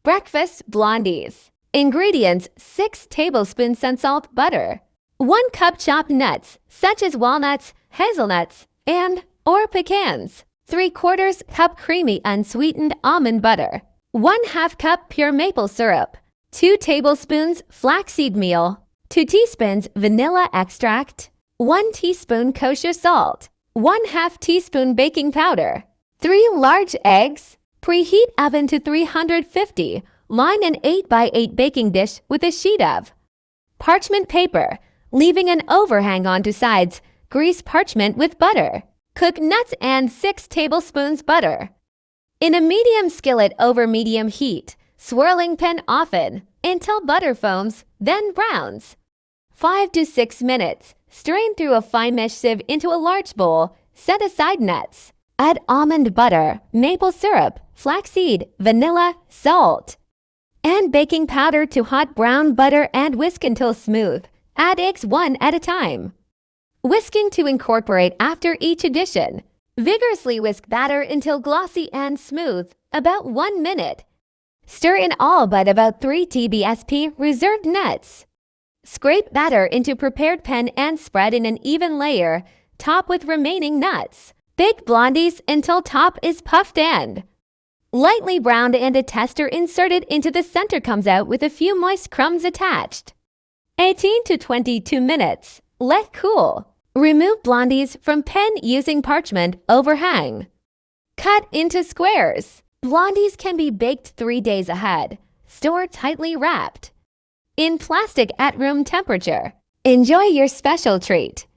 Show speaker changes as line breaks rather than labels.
Breakfast Blondies. Ingredients: 6 tablespoons unsalt butter, 1 cup chopped nuts such as walnuts, hazelnuts, and/or pecans, 3/4 cup creamy unsweetened almond butter, 1/2 cup pure maple syrup, 2 tablespoons flaxseed meal, 2 teaspoons vanilla extract, 1 teaspoon kosher salt, 1/2 teaspoon baking powder, 3 large eggs. Preheat oven to 350. Line an 8x8 baking dish with a sheet of parchment paper, leaving an overhang onto sides. Grease parchment with butter. Cook nuts and 6 tablespoons butter in a medium skillet over medium heat, swirling pan often until butter foams, then browns. 5 to 6 minutes. Strain through a fine mesh sieve into a large bowl. Set aside nuts. Add almond butter, maple syrup, flaxseed, vanilla, salt, and baking powder to hot brown butter and whisk until smooth. Add eggs one at a time, whisking to incorporate after each addition. Vigorously whisk batter until glossy and smooth, about 1 minute. Stir in all but about 3 TBSP reserved nuts. Scrape batter into prepared pan and spread in an even layer. Top with remaining nuts. Bake blondies until top is puffed and lightly browned and a tester inserted into the center comes out with a few moist crumbs attached. 18 to 22 minutes. Let cool. Remove blondies from pan using parchment overhang. Cut into squares. Blondies can be baked 3 days ahead. Store tightly wrapped in plastic at room temperature. Enjoy your special treat.